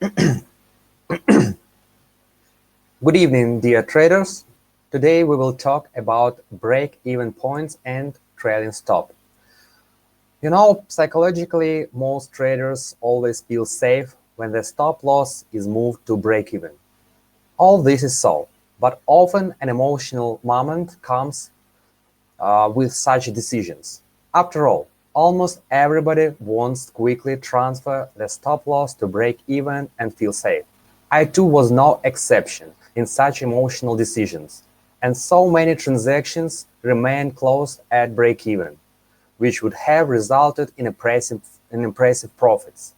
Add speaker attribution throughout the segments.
Speaker 1: Good evening, dear traders. Today we will talk about break-even points and trailing stop. You know, psychologically, most traders always feel safe when the stop loss is moved to break-even. All this is so, but often an emotional moment comes with such decisions. After all, almost everybody wants to quickly transfer the stop loss to break-even and feel safe. I too was no exception in such emotional decisions, and so many transactions remain closed at break-even, which would have resulted in impressive profits.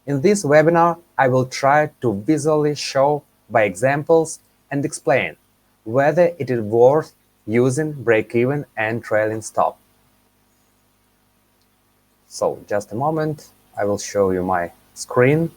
Speaker 1: In this webinar, I will try to visually show by examples and explain whether it is worth using break-even and trailing stop. So just a moment, I will show you my screen.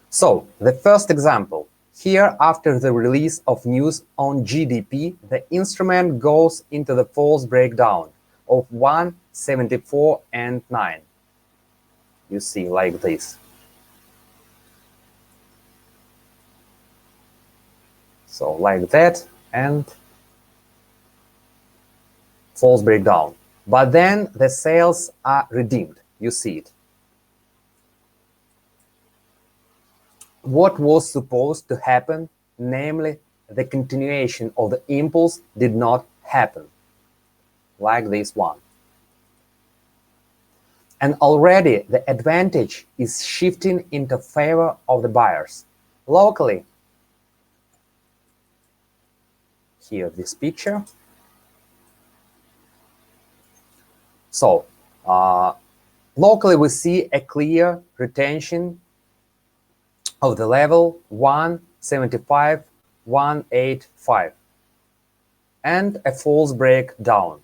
Speaker 1: So, the first example. Here, after the release of news on GDP, the instrument goes into the false breakdown of 174 and 9. You see, like this. So, like that, and false breakdown. But then the sales are redeemed. You see it. What was supposed to happen, namely the continuation of the impulse, did not happen, like this one. And already the advantage is shifting into favor of the buyers. Locally, here this picture. So, locally we see a clear retention of the level 175, 185 and a false breakdown.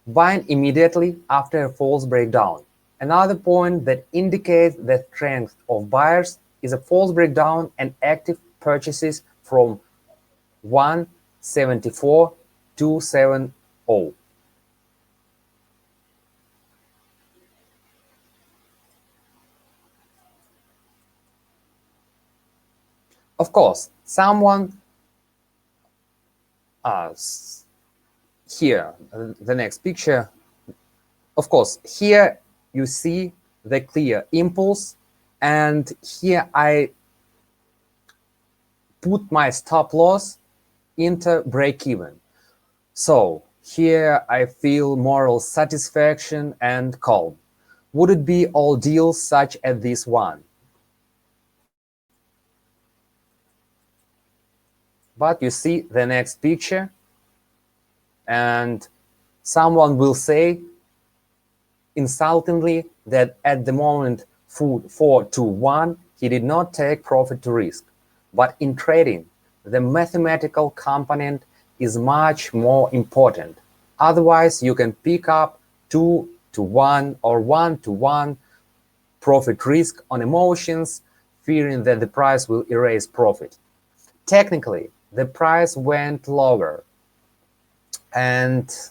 Speaker 1: Buying immediately after a false breakdown. Another point that indicates the strength of buyers is a false breakdown and active purchases from 174 270. Of course, someone here, the next picture. Of course, here you see the clear impulse, and here I put my stop loss into break-even. So here I feel moral satisfaction and calm. Would it be all deals such as this one? But you see the next picture, and someone will say insultingly that at the moment 4 to 1 he did not take profit to risk. But in trading, the mathematical component is much more important. Otherwise, you can pick up 2 to 1 or 1 to 1 profit risk on emotions, fearing that the price will erase profit. Technically, the price went lower, and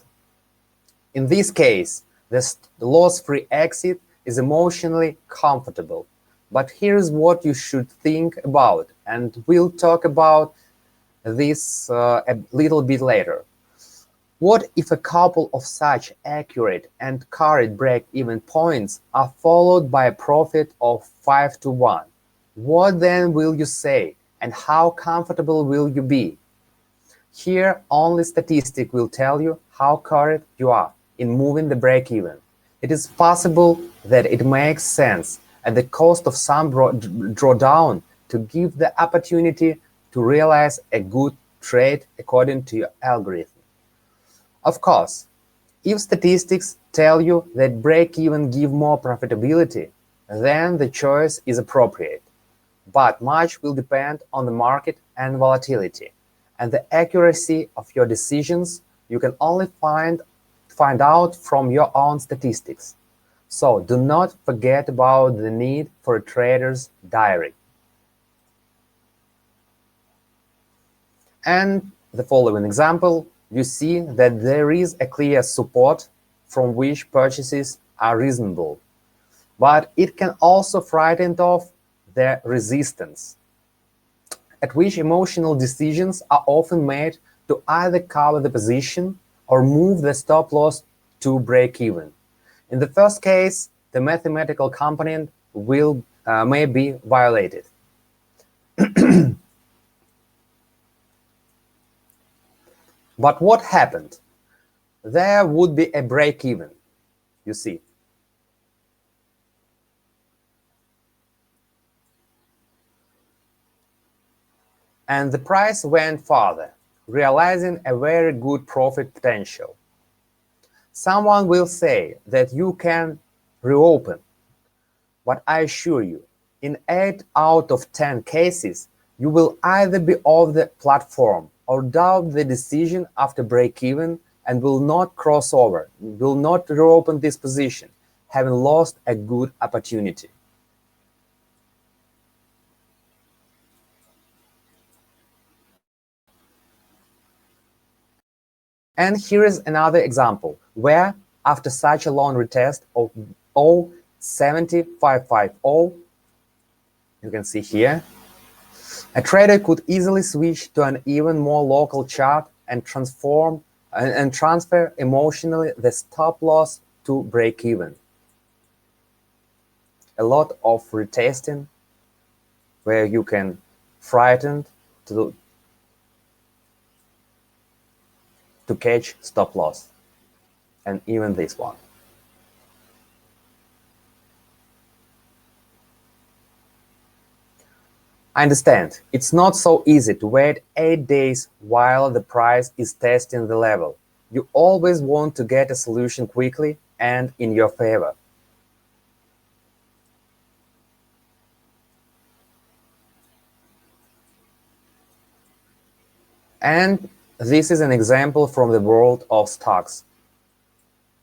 Speaker 1: in this case, the loss-free exit is emotionally comfortable. But here's what you should think about, and we'll talk about this a little bit later. What if a couple of such accurate and correct break-even points are followed by a profit of 5 to 1? What then will you say, and how comfortable will you be? Here, only statistic will tell you how correct you are in moving the break-even. It is possible that it makes sense at the cost of some drawdown to give the opportunity to realize a good trade according to your algorithm. Of course, if statistics tell you that break-even give more profitability, then the choice is appropriate. But much will depend on the market and volatility, and the accuracy of your decisions you can only find out from your own statistics. So do not forget about the need for a trader's diary. And the following example, you see that there is a clear support from which purchases are reasonable, but it can also frighten off the resistance, at which emotional decisions are often made to either cover the position or move the stop loss to break even. In the first case, the mathematical component may be violated. But what happened? There would be a break-even, you see. And the price went further, realizing a very good profit potential. Someone will say that you can reopen, but I assure you, in 8 out of 10 cases, you will either be off the platform or doubt the decision after break-even and will not cross over, will not reopen this position, having lost a good opportunity. And here is another example where, after such a long retest of 0.7550, you can see here, a trader could easily switch to an even more local chart and transfer emotionally the stop loss to break even. A lot of retesting where you can frightened to catch stop loss, and even this one. I understand it's not so easy to wait 8 days while the price is testing the level. You always want to get a solution quickly and in your favor. And this is an example from the world of stocks.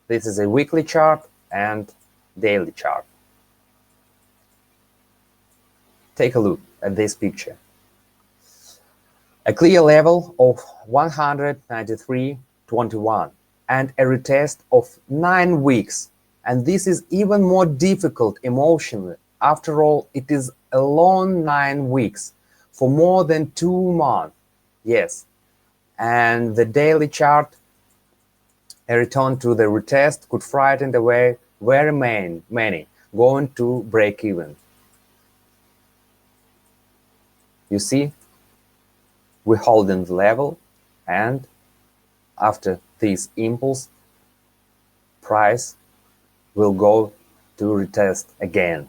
Speaker 1: This is a weekly chart and daily chart. Take a look at this picture. A clear level of 193.21 and a retest of 9 weeks. And this is even more difficult emotionally. After all, it is a long 9 weeks for more than 2 months. Yes. And the daily chart, a return to the retest could frighten away very many going to break even. You see, we hold in the level, and after this impulse, price will go to retest again.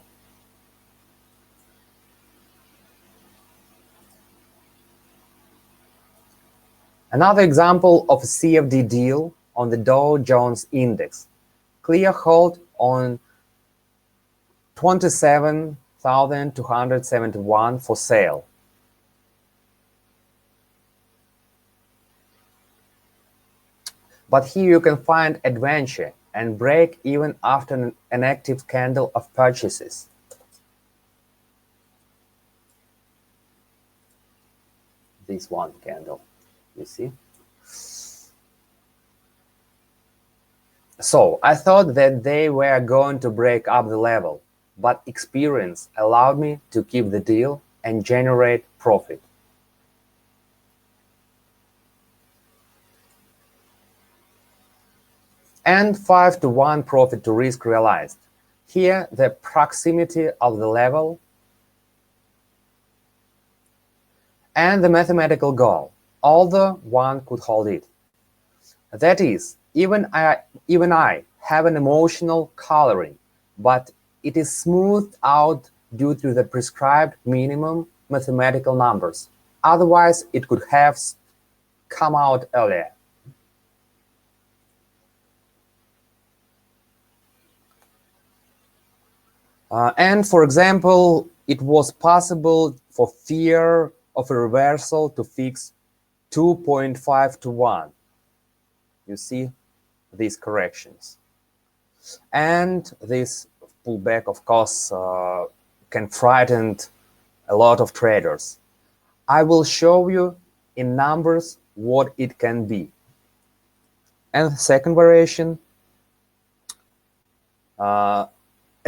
Speaker 1: Another example of a CFD deal on the Dow Jones Index. Clear hold on 27,271 for sale. But here you can find adventure and break even after an active candle of purchases. This one candle, you see. So I thought that they were going to break up the level, but experience allowed me to keep the deal and generate profit. And 5-to-1 profit to risk realized. Here, the proximity of the level and the mathematical goal, although one could hold it. That is, even I have an emotional coloring, but it is smoothed out due to the prescribed minimum mathematical numbers. Otherwise, it could have come out earlier. And for example, it was possible for fear of a reversal to fix 2.5 to 1. You see these corrections. And this pullback, of course, can frighten a lot of traders. I will show you in numbers what it can be. And second variation, as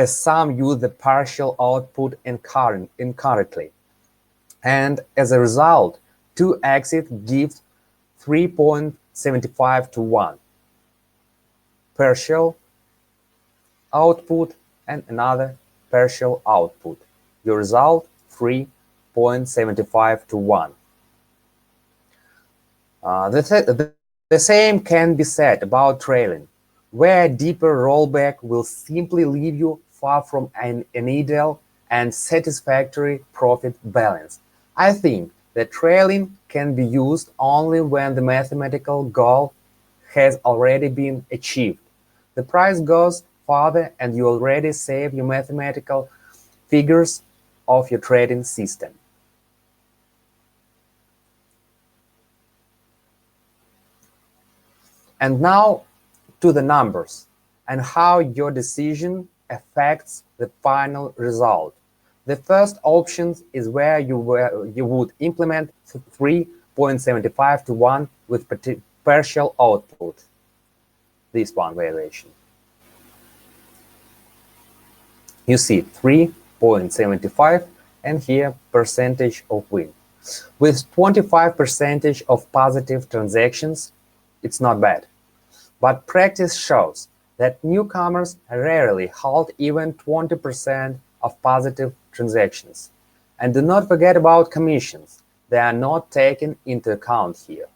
Speaker 1: some use the partial output incorrectly. And as a result, two exits give 3.75 to 1. Partial output and another partial output. Your result 3.75 to 1. The same can be said about trailing, where a deeper rollback will simply leave you far from an ideal and satisfactory profit balance. I think that trailing can be used only when the mathematical goal has already been achieved. The price goes further and you already save your mathematical figures of your trading system. And now to the numbers and how your decision affects the final result. The first option is where you would implement 3.75 to 1 with partial output. This one variation. You see 3.75 and here percentage of win. With 25% of positive transactions, it's not bad. But practice shows that newcomers rarely hold even 20% of positive transactions. And do not forget about commissions. They are not taken into account here.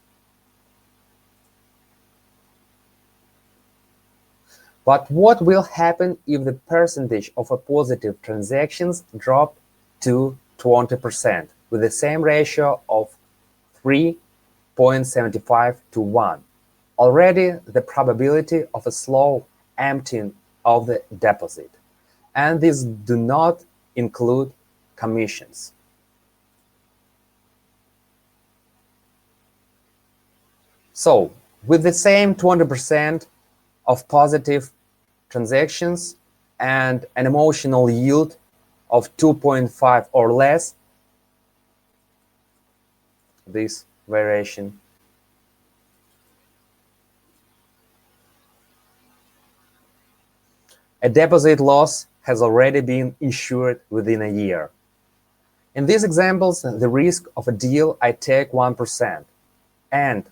Speaker 1: But what will happen if the percentage of positive transactions drop to 20% with the same ratio of 3.75 to 1? Already the probability of a slow emptying of the deposit. And these do not include commissions. So, with the same 20% of positive transactions and an emotional yield of 2.5 or less, this variation, a deposit loss has already been insured within a year. In these examples, the risk of a deal I take 1%, and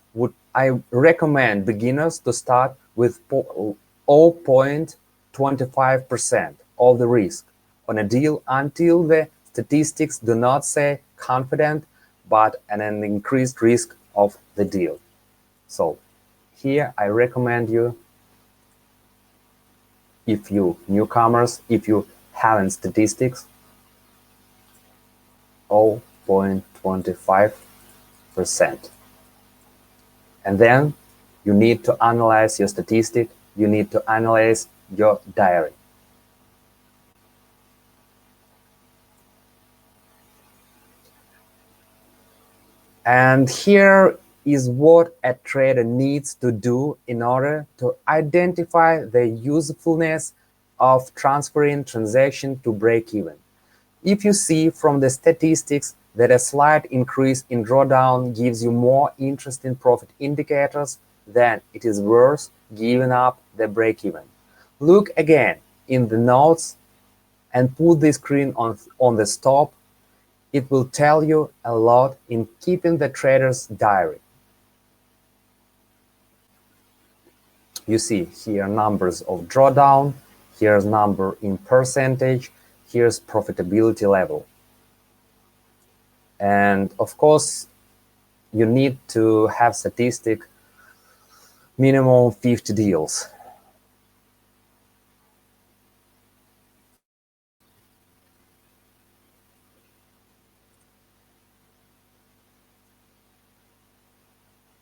Speaker 1: I recommend beginners to start with 0.25% of the risk on a deal until the statistics do not say confident, but an increased risk of the deal. So here I recommend you, if you newcomers, if you haven't statistics, 0.25%. And then you need to analyze your statistic, you need to analyze your diary. And here is what a trader needs to do in order to identify the usefulness of transferring transaction to break even. If you see from the statistics that a slight increase in drawdown gives you more interesting profit indicators, then it is worth giving up the break even. Look again in the notes and put the screen on the stop. It will tell you a lot in keeping the trader's diary. You see here numbers of drawdown, here's number in percentage, here's profitability level. And of course, you need to have statistic minimum 50 deals.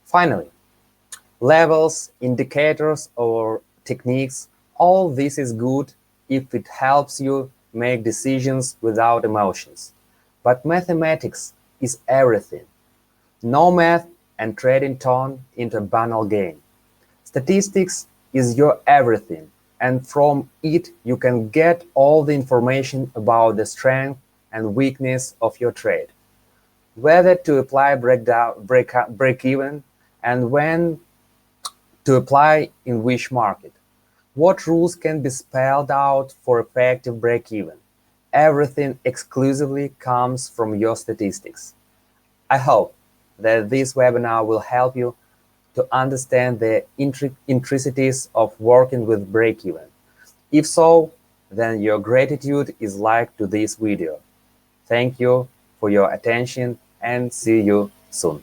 Speaker 1: Finally, levels, indicators, or techniques, all this is good if it helps you make decisions without emotions. But mathematics is everything. No math and trading turn into a banal game. Statistics is your everything, and from it you can get all the information about the strength and weakness of your trade, whether to apply break-even, and when to apply in which market. What rules can be spelled out for effective break-even? Everything exclusively comes from your statistics. I hope that this webinar will help you to understand the intricacies of working with break-even. If so, then your gratitude is like to this video. Thank you for your attention and see you soon.